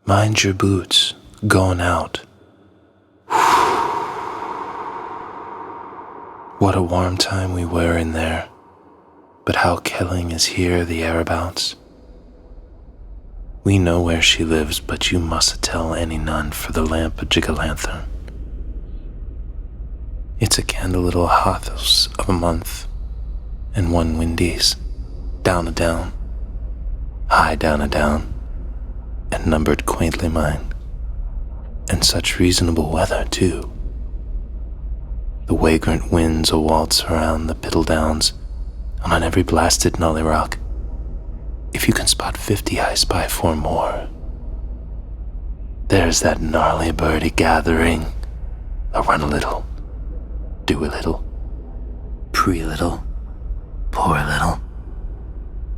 Mind your boots, going out. What a warm time we were in there, but how killing is here the airabouts. We know where she lives, but you mustn't tell any none for the lamp of Jigalanthorn. It's a candle little house of a month, and one windies, down a down, high down a down, and numbered quaintly mine, and such reasonable weather too. The vagrant winds a waltz around the Piddle Downs, and on every blasted nully rock. If you can spot 50, I spy 4 more. There's that gnarly birdie gathering. I'll run a little, do a little, pray a little, pour a little,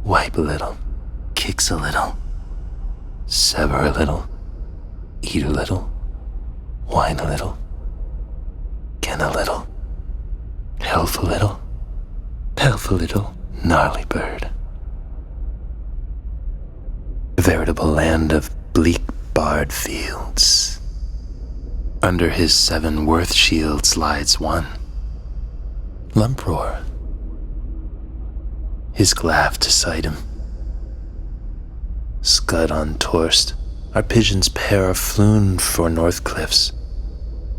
wipe a little, kicks a little, sever a little, eat a little, whine a little, ken a little, health a little, pelf a little, gnarly bird. A veritable land of bleak barred fields. Under his 7 worth shields lies one, Lumproar, his glaive to sight him. Scud on Torst, our pigeons pair are flown for North Cliffs.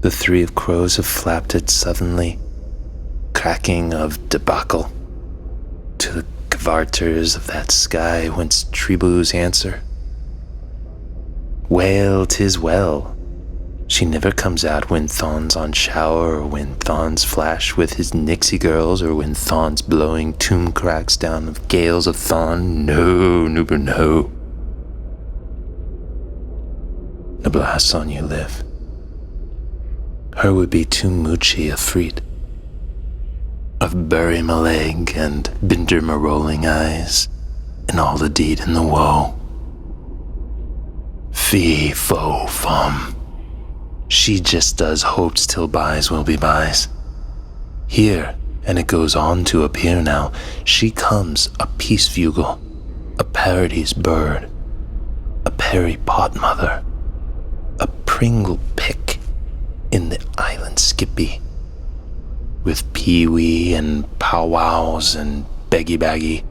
The 3 of crows have flapped it suddenly, cracking of debacle, to the cavarters of that sky whence Trebus answer. Well, 'tis well. She never comes out when Thon's on shower, or when Thon's flash with his Nixie girls, or when Thon's blowing tomb cracks down of gales of Thon. No, Nuber, no. The blasts on you live. Her would be too moochy a freet. Of bury my leg and binder my rolling eyes, and all the deed and the woe. Fee, fo, fum. She just does hopes till buys will be buys. Here, and it goes on to appear now, she comes a peace bugle, a parody's bird, a perry pot mother, a pringle pick in the island skippy, with pee-wee and powwows and beggy-baggy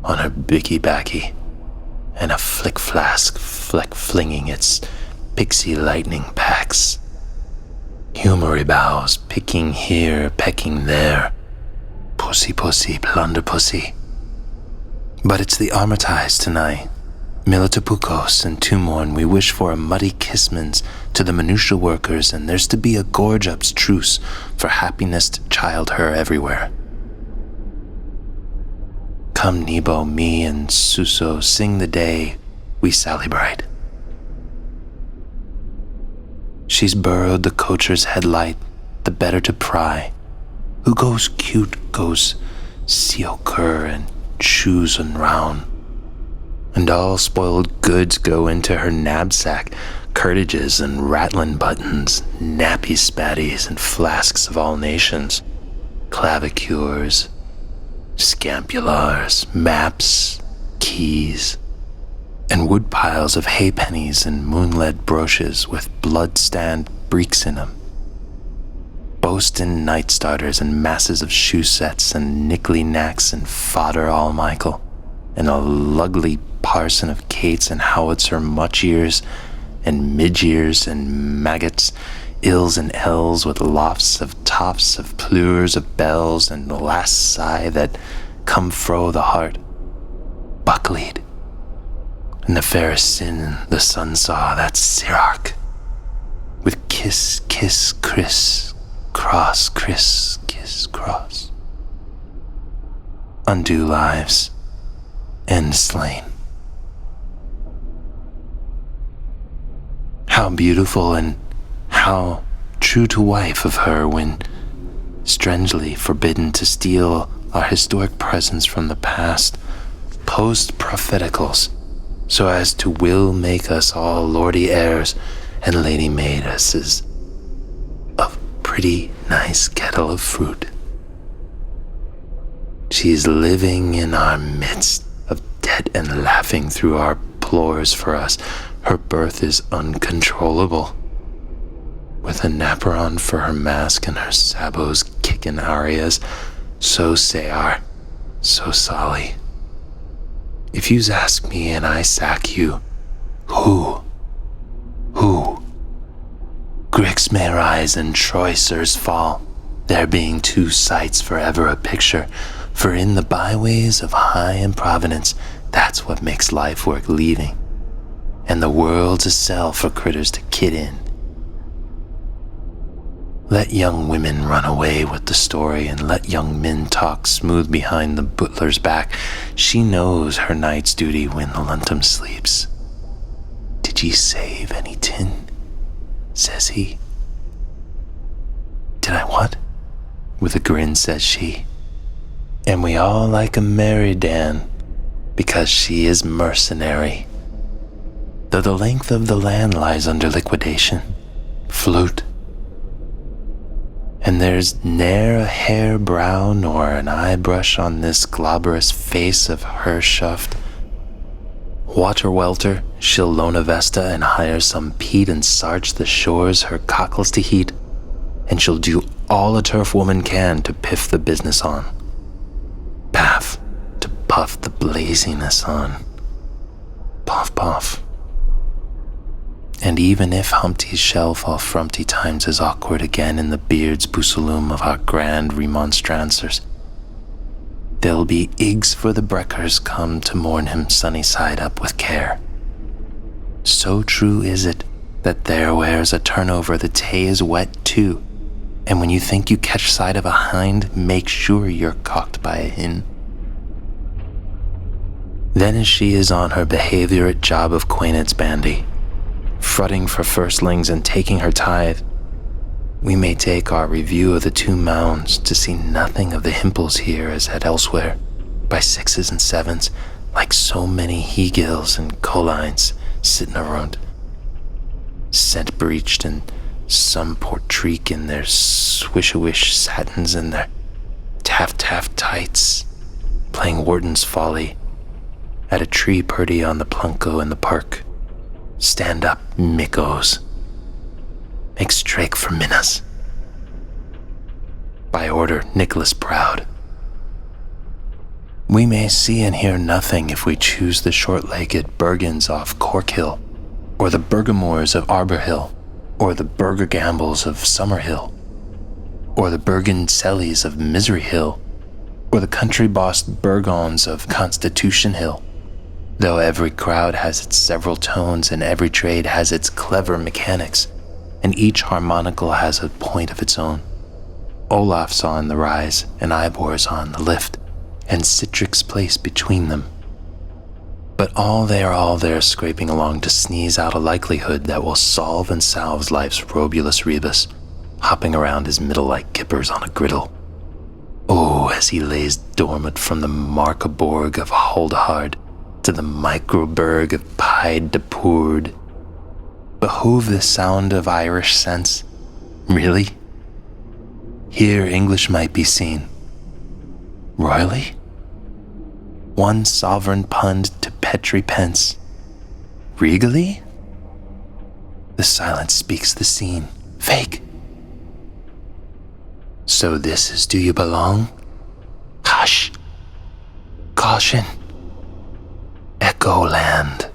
on her bicky-backy, and a flick-flask fleck-flinging its pixie lightning packs. Humory bows, picking here, pecking there. Pussy, pussy, plunder pussy. But it's the Armitage tonight. Militapukos and Tumorn, we wish for a muddy kissmans to the minutia workers, and there's to be a gorge-up's truce for happiness to child her everywhere. Come Nebo, me and Suso, sing the day we sally bright. She's burrowed the coacher's headlight, the better to pry. Who goes cute goes seal-cur and shoes and round. And all spoiled goods go into her knapsack, curtages and rattling buttons, nappy spatties and flasks of all nations, clavicures, scapulars, maps, keys, and wood piles of halfpennies and moonlead brooches with blood-stand breeks in 'em. Boastin' night starters and masses of shoe sets and nickly knacks and fodder all Michael, and a lugly parson of cates and howitzer much ears and midge-ears and maggots, ills and ells with lofts of tops of pleurs of bells and the last sigh that come fro the heart, bucklead. And the fairest sin the sun saw, that Sirach, with kiss, kiss, criss, cross, criss, kiss, cross. Undo lives, end slain. How beautiful and how true to wife of her when strangely forbidden to steal our historic presence from the past, post-propheticals, so as to will make us all lordy heirs and lady maidesses of pretty nice kettle of fruit. She's living in our midst of dead and laughing through our plores for us, Her birth is uncontrollable. With a naparon for her mask and her sabots kicking arias, so sayar, so sali. If yous ask me and I sack you, who? Grix may rise and Troyers fall, there being two sights forever a picture, for in the byways of high improvidence, that's what makes life worth leaving, and the world's a cell for critters to kid in. Let young women run away with the story and let young men talk smooth behind the butler's back. She knows her night's duty when the luntum sleeps. Did ye save any tin? Says he. Did I what? With a grin says she. And we all like a merry Dan, because she is mercenary. Though the length of the land lies under liquidation, flute. And there's ne'er a hair brow nor an eyebrush on this globberous face of her shuft. Water welter, she'll loan a Vesta and hire some Pete and sarch the shores her cockles to heat, and she'll do all a turf woman can to piff the business on. Paff, to puff the blaziness on. Puff, puff. And even if Humpty's shelf all frumpty times is awkward again in the beard's busaloom of our grand remonstrancers, there'll be eggs for the breckers come to mourn him sunny side up with care. So true is it that there wears a turnover the tay is wet too, and when you think you catch sight of a hind, make sure you're cocked by a hin. Then as she is on her behaviorate job of quainance bandy, frutting for firstlings and taking her tithe, we may take our review of the two mounds to see nothing of the himples here as at elsewhere, by sixes and sevens, like so many he-gills and colines sitting around, scent breeched and some portreak in their swish-a-wish satins and their taff-taff tights, playing Wharton's Folly at a tree purdy on the plunko in the park. Stand up, mickos. Make strake for Minnas. By order, Nicholas Proud. We may see and hear nothing if we choose the short-legged Bergens off Cork Hill, or the Bergamores of Arbor Hill, or the Burger Gambles of Summer Hill, or the Bergen-Sellies of Misery Hill, or the country-bossed Burgons of Constitution Hill. Though every crowd has its several tones and every trade has its clever mechanics, and each harmonical has a point of its own. Olaf's on the rise, and Ivor's on the lift, and Citric's place between them. But they are all there scraping along to sneeze out a likelihood that will solve and salve life's robulus rebus, hopping around his middle like kippers on a griddle. Oh, as he lays dormant from the Markaborg of Holdehard to the Microberg of Pied de Poord. Behove the sound of Irish sense? Really? Here English might be seen. Royally? One sovereign pund to Petri pence. Regally? The silence speaks the scene. Fake. So this is do you belong? Hush. Caution. Echoland.